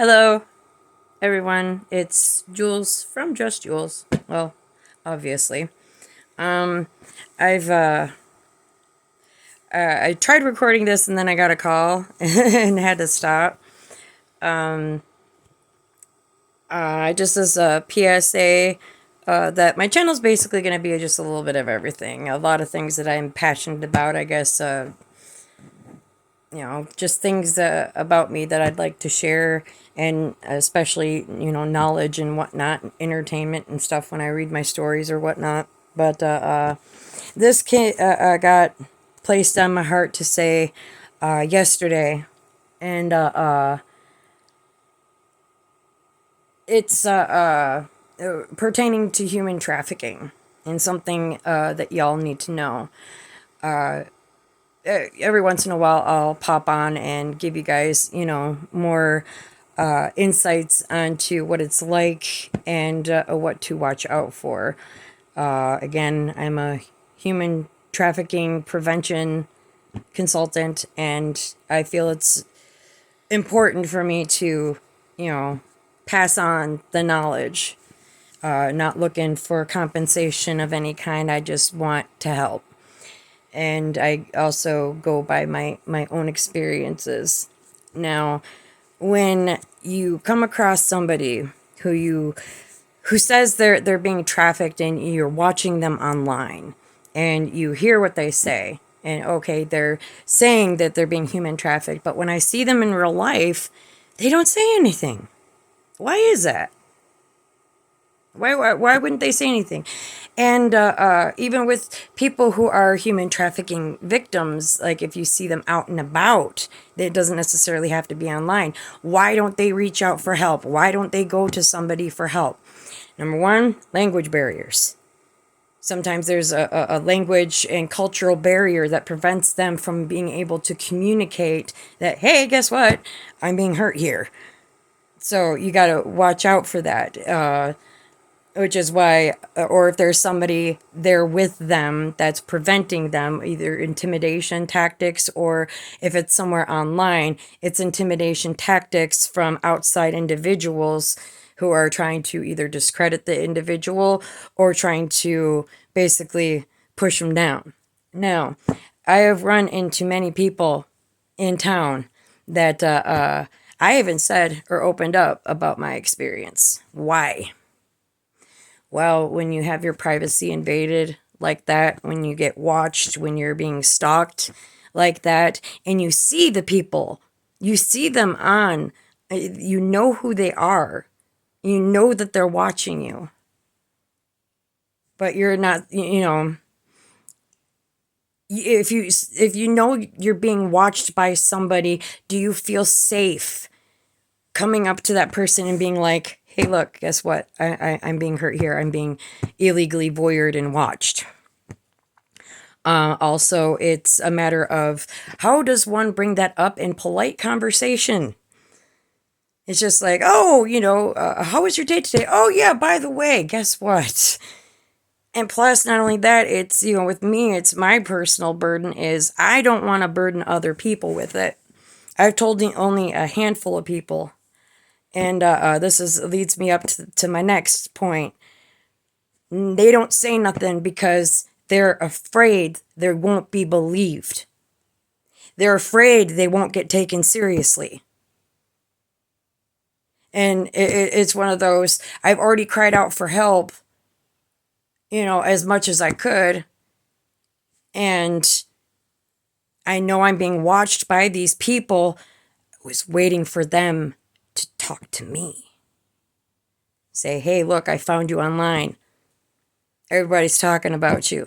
Hello, everyone. It's Jules from Just Jules. Well, obviously. I've I tried recording this and then I got a call and had to stop. Just as a PSA, that my channel's basically going to be just a little bit of everything. A lot of things that I'm passionate about, I guess. Just things about me that I'd like to share, and especially, knowledge and whatnot, and entertainment and stuff when I read my stories or whatnot. But this got placed on my heart to say yesterday, and it's pertaining to human trafficking and something that y'all need to know. Every once in a while I'll pop on and give you guys, more insights onto what it's like and what to watch out for. Again, I'm a human trafficking prevention consultant, and I feel it's important for me to, pass on the knowledge. Not looking for compensation of any kind. I just want to help. And I also go by my own experiences. Now, when you come across somebody who says they're being trafficked and you're watching them online and you hear what they say, and okay, they're saying that they're being human trafficked, but when I see them in real life, they don't say anything. Why is that? Why wouldn't they say anything? And even with people who are human trafficking victims, like if you see them out and about, it doesn't necessarily have to be online. Why don't they reach out for help? Why don't they go to somebody for help? Number one, language barriers. Sometimes there's a language and cultural barrier that prevents them from being able to communicate that, hey, guess what? I'm being hurt here. So you got to watch out for that. Which is why, or if there's somebody there with them that's preventing them, either intimidation tactics, or if it's somewhere online, it's intimidation tactics from outside individuals who are trying to either discredit the individual or trying to basically push them down. Now, I have run into many people in town that I haven't said or opened up about my experience. Why? Well, when you have your privacy invaded like that, when you get watched, when you're being stalked like that, and you see the people, you see them on, you know who they are, you know that they're watching you, but you're not, if you know you're being watched by somebody, do you feel safe coming up to that person and being like, hey, look, guess what? I'm being hurt here. I'm being illegally voyeured and watched. Also, it's a matter of how does one bring that up in polite conversation? It's just like, oh, how was your day today? Oh, yeah, by the way, guess what? And plus, not only that, it's, with me, it's my personal burden is I don't want to burden other people with it. I've told only a handful of people. And leads me up to my next point. They don't say nothing because they're afraid they won't be believed. They're afraid they won't get taken seriously. And it's one of those, I've already cried out for help, as much as I could. And I know I'm being watched by these people. I was waiting for them to talk to me. Say, hey, look, I found you online. Everybody's talking about you.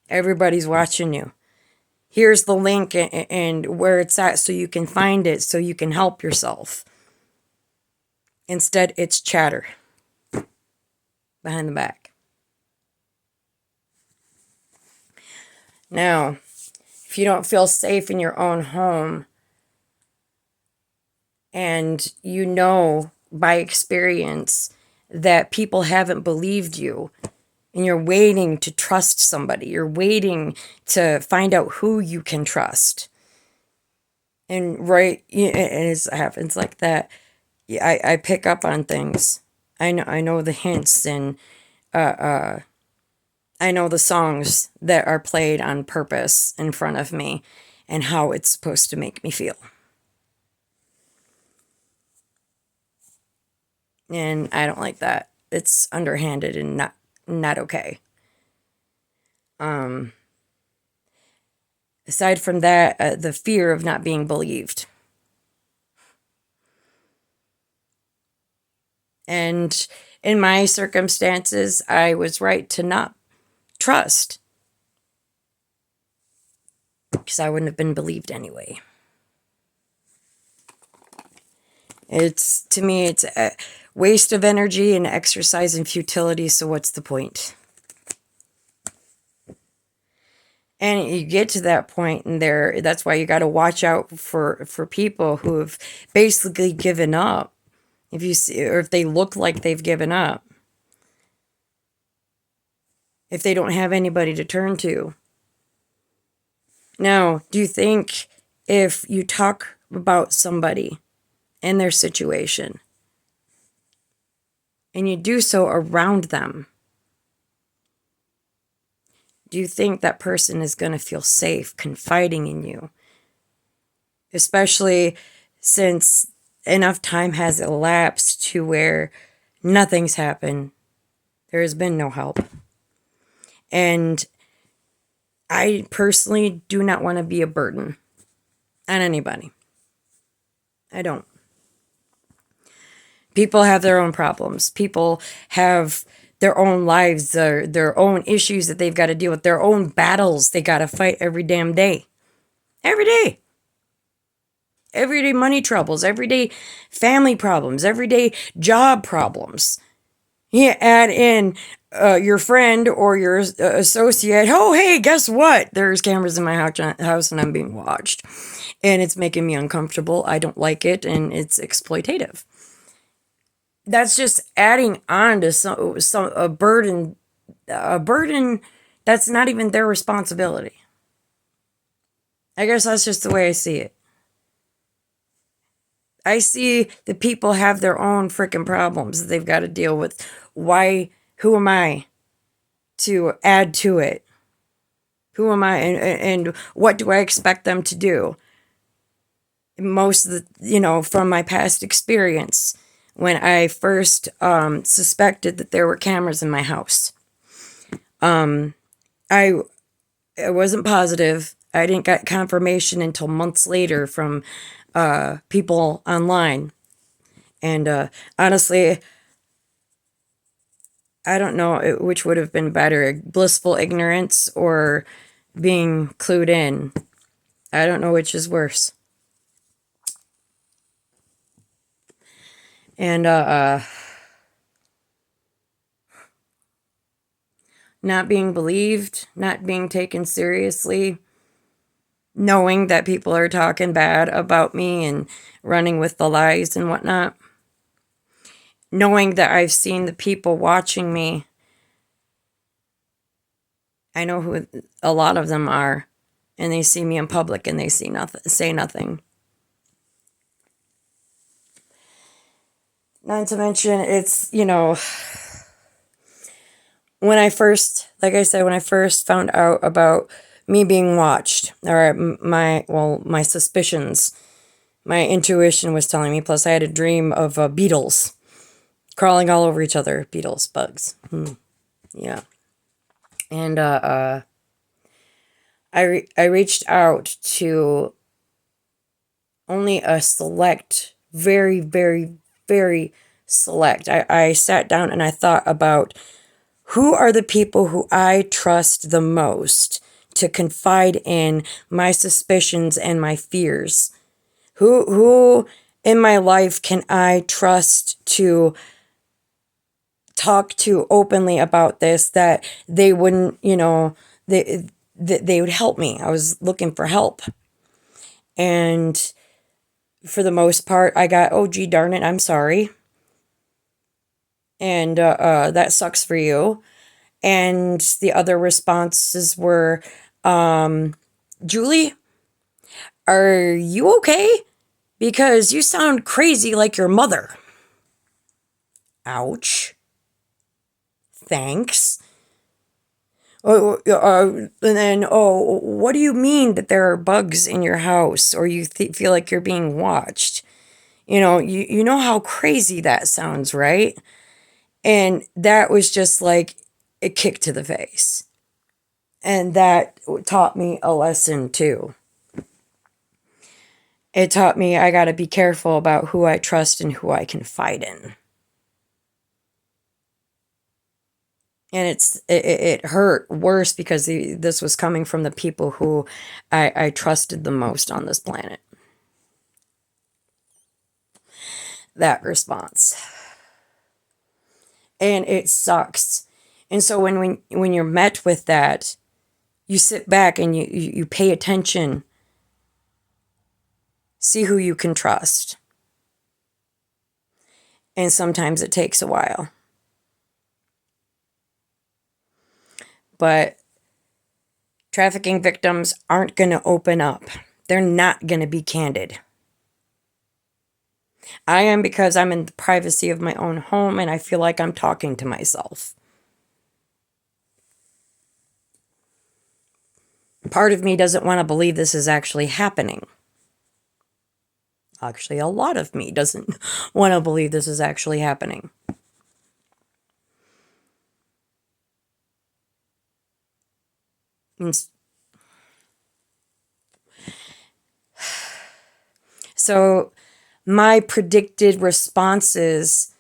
Everybody's watching you. Here's the link and where it's at so you can find it, so you can help yourself. Instead, it's chatter behind the back. Now, if you don't feel safe in your own home, and you know by experience that people haven't believed you, and you're waiting to trust somebody, you're waiting to find out who you can trust, and it happens like that, Yeah, I pick up on things. I know the hints, and I know the songs that are played on purpose in front of me and how it's supposed to make me feel. And I don't like that. It's underhanded and not okay. Um, Aside from that, the fear of not being believed. And in my circumstances, I was right to not trust because I wouldn't have been believed anyway. It's to me, it's a waste of energy and exercise in futility. So what's the point? And you get to that point, and that's why you got to watch out for people who have basically given up. If you see, or if they look like they've given up, if they don't have anybody to turn to. Now, do you think if you talk about somebody and their situation, and you do so around them, do you think that person is going to feel safe confiding in you? Especially since enough time has elapsed to where nothing's happened. There has been no help. And I personally do not want to be a burden on anybody. I don't. People have their own problems. People have their own lives, their own issues that they've got to deal with, their own battles they got to fight every damn day. Every day. Everyday money troubles, everyday family problems, everyday job problems. You add in your friend or your associate. Oh, hey, guess what? There's cameras in my house and I'm being watched. And it's making me uncomfortable. I don't like it, and it's exploitative. That's just adding on to some a burden that's not even their responsibility. I guess that's just the way I see it. I see the people have their own freaking problems that they've got to deal with. Why? Who am I to add to it? Who am I, and what do I expect them to do? Most of the, from my past experience, when I first suspected that there were cameras in my house, I wasn't positive. I didn't get confirmation until months later from people online. And honestly, I don't know which would have been better, blissful ignorance or being clued in. I don't know which is worse. And not being believed, not being taken seriously, knowing that people are talking bad about me and running with the lies and whatnot, knowing that I've seen the people watching me. I know who a lot of them are, and they see me in public and they see nothing, say nothing. Not to mention, it's, when I first, like I said, when I first found out about me being watched, or my suspicions, my intuition was telling me, plus I had a dream of beetles crawling all over each other, beetles, bugs. Yeah. And I reached out to only a select, very, very, very select. I sat down and I thought about who are the people who I trust the most to confide in my suspicions and my fears. Who in my life can I trust to talk to openly about this, that they wouldn't, they would help me. I was looking for help. And for the most part, I got, oh, gee, darn it, I'm sorry. And that sucks for you. And the other responses were, Julie, are you okay? because you sound crazy like your mother. Ouch. Thanks. And then, what do you mean that there are bugs in your house or you feel like you're being watched? You know how crazy that sounds, right? And that was just like a kick to the face. And that taught me a lesson too. It taught me I got to be careful about who I trust and who I confide in. And it hurt worse because this was coming from the people who I trusted the most on this planet. That response. And it sucks. And so when you're met with that, you sit back and you pay attention. See who you can trust. And sometimes it takes a while. But trafficking victims aren't going to open up. They're not going to be candid. I am, because I'm in the privacy of my own home and I feel like I'm talking to myself. Part of me doesn't want to believe this is actually happening. Actually, a lot of me doesn't want to believe this is actually happening. So my predicted responses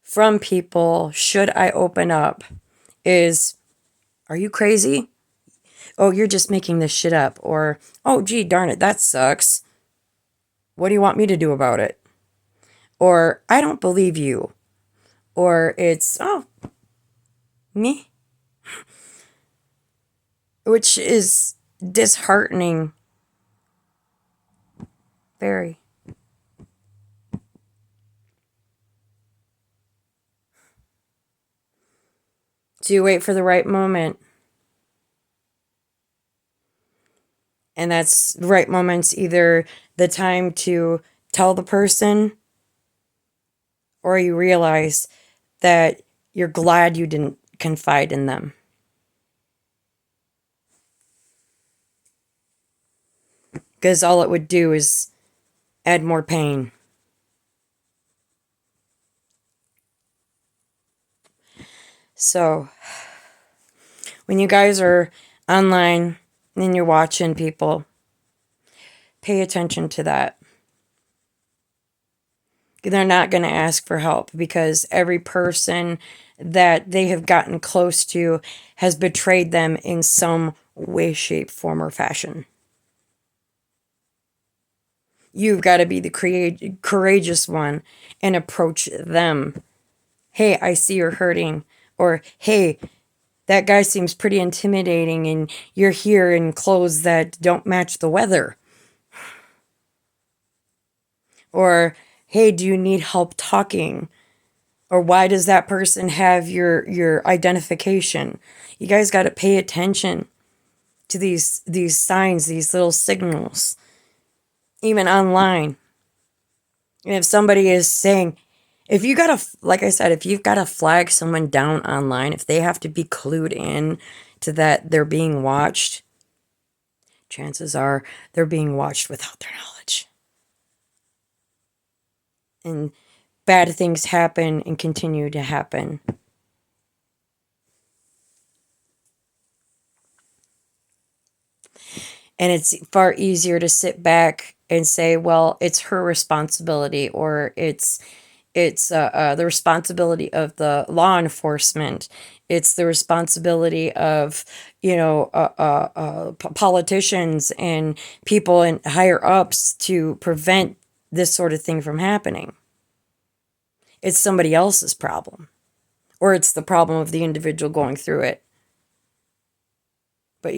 from people, should I open up, is, are you crazy? Oh, you're just making this shit up. Or, oh, gee, darn it, that sucks. What do you want me to do about it? Or, I don't believe you. Or it's, oh, me? Which is disheartening. Very. So you wait for the right moment. And that's the right moment's either the time to tell the person, or you realize that you're glad you didn't confide in them. Because all it would do is add more pain. So, when you guys are online and you're watching people, pay attention to that. They're not going to ask for help because every person that they have gotten close to has betrayed them in some way, shape, form, or fashion. You've got to be the courageous one and approach them. Hey, I see you're hurting. Or, hey, that guy seems pretty intimidating and you're here in clothes that don't match the weather. Or, hey, do you need help talking? Or why does that person have your identification? You guys got to pay attention to these signs, these little signals, even online. And if somebody is saying, if you got to, like I said, if you've got to flag someone down online, if they have to be clued in to that they're being watched, chances are they're being watched without their knowledge. And bad things happen and continue to happen. And it's far easier to sit back and say, well, it's her responsibility, or it's the responsibility of the law enforcement. It's the responsibility of, politicians and people in higher ups to prevent this sort of thing from happening. It's somebody else's problem, or it's the problem of the individual going through it. But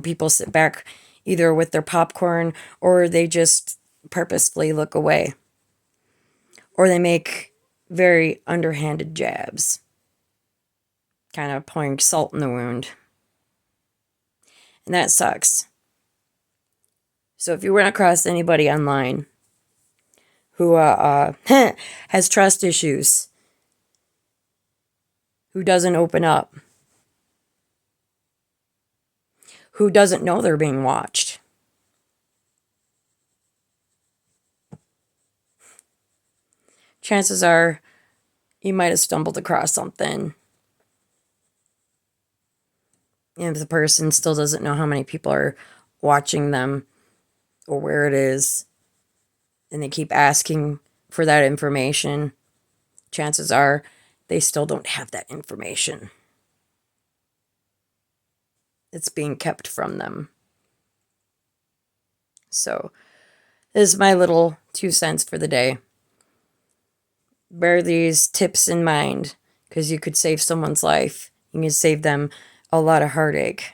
people sit back either with their popcorn, or they just purposefully look away, or they make very underhanded jabs, kind of pouring salt in the wound. And that sucks. So if you run across anybody online who has trust issues, who doesn't open up, who doesn't know they're being watched. Chances are you might have stumbled across something. And if the person still doesn't know how many people are watching them or where it is, and they keep asking for that information, chances are they still don't have that information. It's being kept from them. So, this is my little 2 cents for the day. Bear these tips in mind, because you could save someone's life. You can save them a lot of heartache.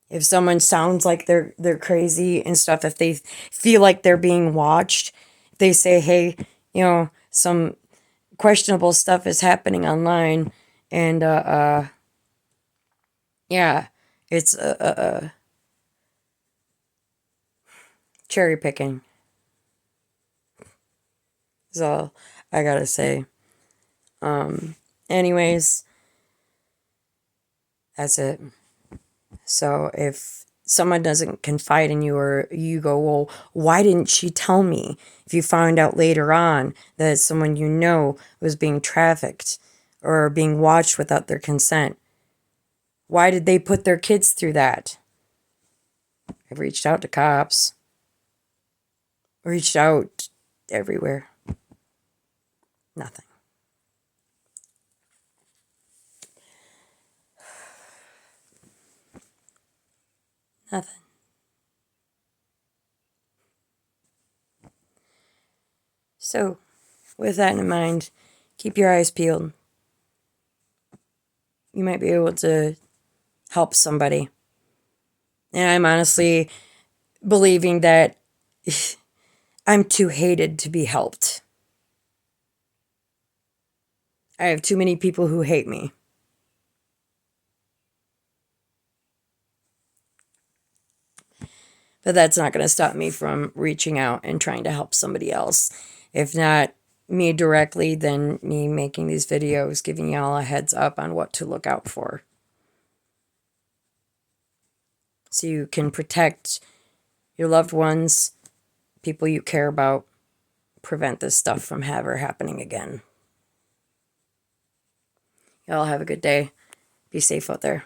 If someone sounds like they're crazy and stuff, if they feel like they're being watched, if they say, hey, some questionable stuff is happening online, and yeah, it's cherry picking is all I gotta say. Anyways, that's it. So if someone doesn't confide in you, or you go, well, why didn't she tell me? If you find out later on that someone you know was being trafficked or being watched without their consent, why did they put their kids through that? I've reached out to cops. Reached out everywhere. Nothing. Nothing. So, with that in mind, keep your eyes peeled. You might be able to help somebody. And I'm honestly believing that I'm too hated to be helped. I have too many people who hate me. But that's not going to stop me from reaching out and trying to help somebody else. If not me directly, then me making these videos, giving y'all a heads up on what to look out for. So you can protect your loved ones, people you care about, prevent this stuff from ever happening again. Y'all have a good day. Be safe out there.